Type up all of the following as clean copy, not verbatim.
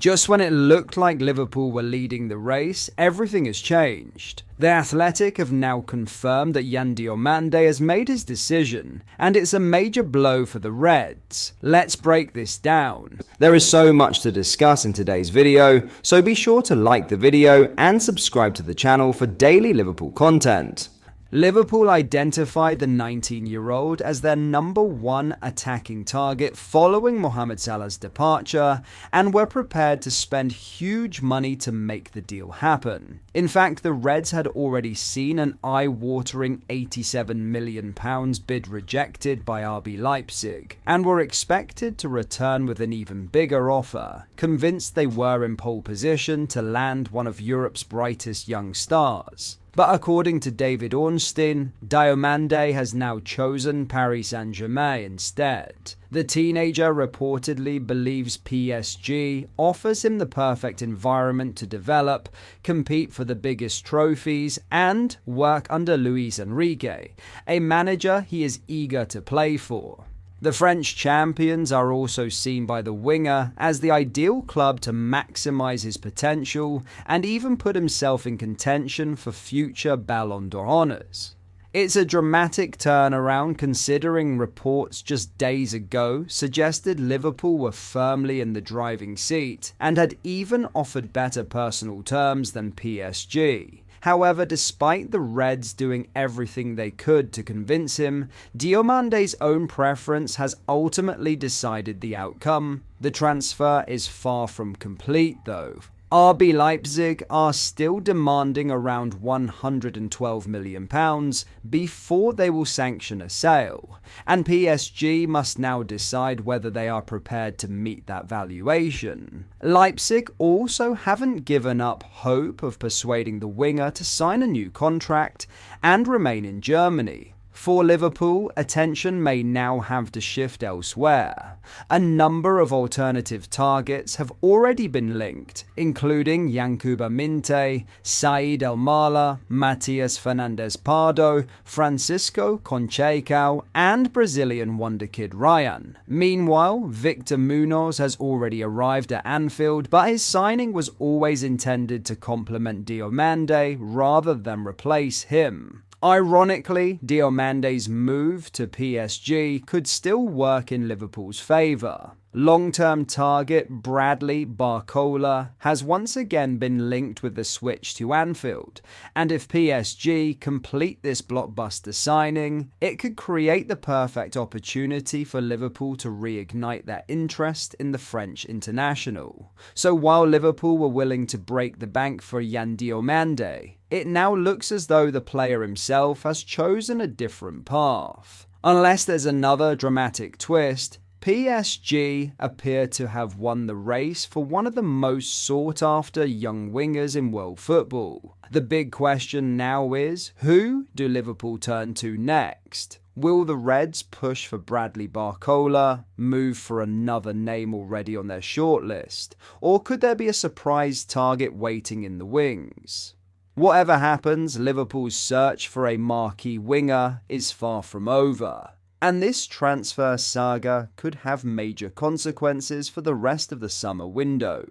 Just when it looked like Liverpool were leading the race, everything has changed. The Athletic have now confirmed that Diomande has made his decision, and it's a major blow for the Reds. Let's break this down. There is so much to discuss in today's video, so be sure to like the video and subscribe to the channel for daily Liverpool content. Liverpool identified the 19-year-old as their #1 attacking target following Mohamed Salah's departure, and were prepared to spend huge money to make the deal happen. In fact, the Reds had already seen an eye-watering £87 million bid rejected by RB Leipzig, and were expected to return with an even bigger offer, convinced they were in pole position to land one of Europe's brightest young stars. But according to David Ornstein, Diomande has now chosen Paris Saint-Germain instead. The teenager reportedly believes PSG offers him the perfect environment to develop, compete for the biggest trophies, and work under Luis Enrique, a manager he is eager to play for. The French champions are also seen by the winger as the ideal club to maximise his potential and even put himself in contention for future Ballon d'Or honours. It's a dramatic turnaround considering reports just days ago suggested Liverpool were firmly in the driving seat and had even offered better personal terms than PSG. However, despite the Reds doing everything they could to convince him, Diomande's own preference has ultimately decided the outcome. The transfer is far from complete though. RB Leipzig are still demanding around £112 million before they will sanction a sale, and PSG must now decide whether they are prepared to meet that valuation. Leipzig also haven't given up hope of persuading the winger to sign a new contract and remain in Germany. For Liverpool, attention may now have to shift elsewhere. A number of alternative targets have already been linked, including Yankuba Minte, Said El-Mala, Matias Fernandez-Pardo, Francisco Conceição, and Brazilian wonderkid Ryan. Meanwhile, Victor Munoz has already arrived at Anfield, but his signing was always intended to complement Diomande rather than replace him. Ironically, Diomande's move to PSG could still work in Liverpool's favour. Long-term target Bradley Barcola has once again been linked with the switch to Anfield, and if PSG complete this blockbuster signing, it could create the perfect opportunity for Liverpool to reignite their interest in the French international. So while Liverpool were willing to break the bank for Diomande, it now looks as though the player himself has chosen a different path. Unless there's another dramatic twist, PSG appear to have won the race for one of the most sought-after young wingers in world football. The big question now is, who do Liverpool turn to next? Will the Reds push for Bradley Barcola, move for another name already on their shortlist, or could there be a surprise target waiting in the wings? Whatever happens, Liverpool's search for a marquee winger is far from over, and this transfer saga could have major consequences for the rest of the summer window.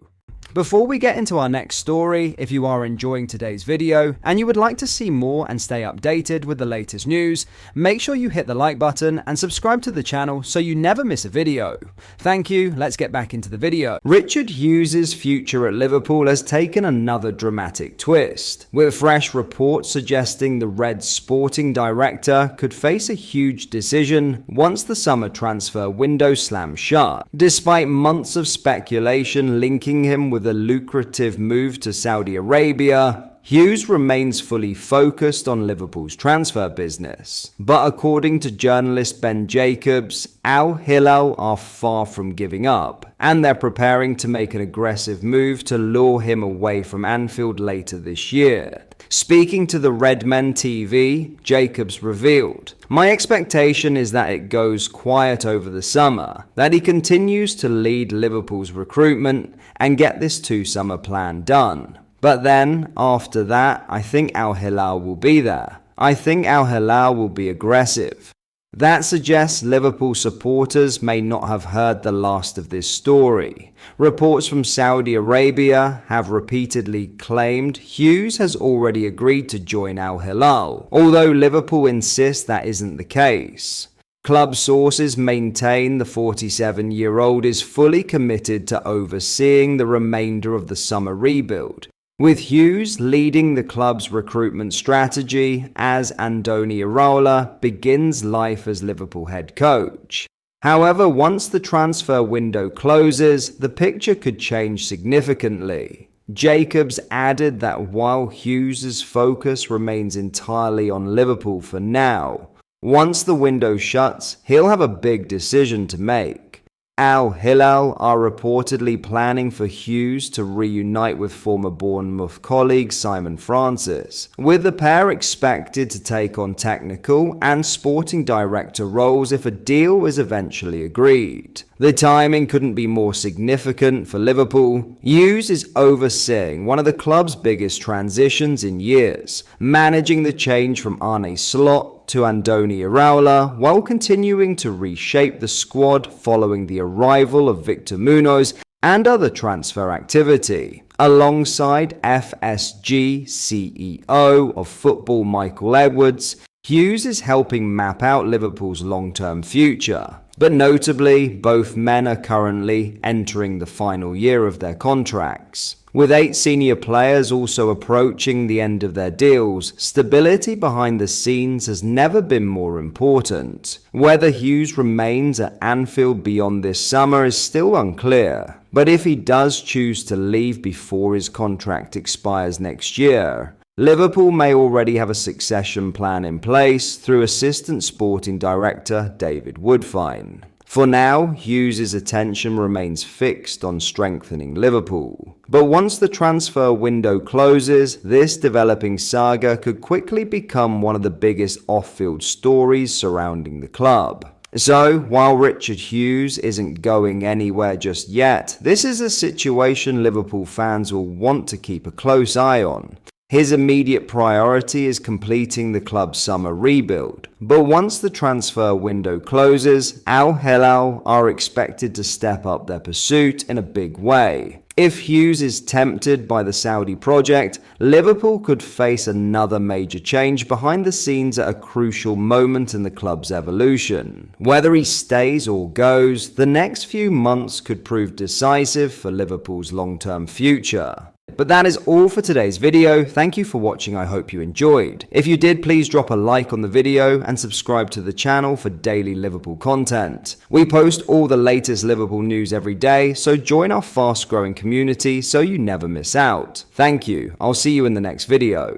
Before we get into our next story, if you are enjoying today's video and you would like to see more and stay updated with the latest news, make sure you hit the like button and subscribe to the channel so you never miss a video. Thank you, let's get back into the video. Richard Hughes' future at Liverpool has taken another dramatic twist, with fresh reports suggesting the Reds sporting director could face a huge decision once the summer transfer window slams shut. Despite months of speculation linking him with a lucrative move to Saudi Arabia, Hughes remains fully focused on Liverpool's transfer business. But according to journalist Ben Jacobs, Al Hilal are far from giving up, and they're preparing to make an aggressive move to lure him away from Anfield later this year. Speaking to the Redmen TV, Jacobs revealed, "My expectation is that it goes quiet over the summer, that he continues to lead Liverpool's recruitment and get this two-summer plan done. But then, after that, I think Al Hilal will be there. I think Al Hilal will be aggressive." That suggests Liverpool supporters may not have heard the last of this story. Reports from Saudi Arabia have repeatedly claimed Hughes has already agreed to join Al Hilal, although Liverpool insists that isn't the case. Club sources maintain the 47-year-old is fully committed to overseeing the remainder of the summer rebuild, with Hughes leading the club's recruitment strategy as Andoni Iraola begins life as Liverpool head coach. However, once the transfer window closes, the picture could change significantly. Jacobs added that while Hughes' focus remains entirely on Liverpool for now, once the window shuts, he'll have a big decision to make. Al Hilal are reportedly planning for Hughes to reunite with former Bournemouth colleague Simon Francis, with the pair expected to take on technical and sporting director roles if a deal is eventually agreed. The timing couldn't be more significant for Liverpool. Hughes is overseeing one of the club's biggest transitions in years, managing the change from Arne Slot to Andoni Iraola while continuing to reshape the squad following the arrival of Victor Munoz and other transfer activity. Alongside FSG CEO of football Michael Edwards, Hughes is helping map out Liverpool's long-term future. But notably, both men are currently entering the final year of their contracts. With 8 senior players also approaching the end of their deals, stability behind the scenes has never been more important. Whether Hughes remains at Anfield beyond this summer is still unclear, but if he does choose to leave before his contract expires next year, Liverpool may already have a succession plan in place through assistant sporting director David Woodfine. For now, Hughes' attention remains fixed on strengthening Liverpool. But once the transfer window closes, this developing saga could quickly become one of the biggest off-field stories surrounding the club. So, while Richard Hughes isn't going anywhere just yet, this is a situation Liverpool fans will want to keep a close eye on. His immediate priority is completing the club's summer rebuild, but once the transfer window closes, Al Hilal are expected to step up their pursuit in a big way. If Hughes is tempted by the Saudi project, Liverpool could face another major change behind the scenes at a crucial moment in the club's evolution. Whether he stays or goes, the next few months could prove decisive for Liverpool's long-term future. But that is all for today's video. Thank you for watching. I hope you enjoyed. If you did, please drop a like on the video and subscribe to the channel for daily Liverpool content. We post all the latest Liverpool news every day, so join our fast-growing community so you never miss out. Thank you. I'll see you in the next video.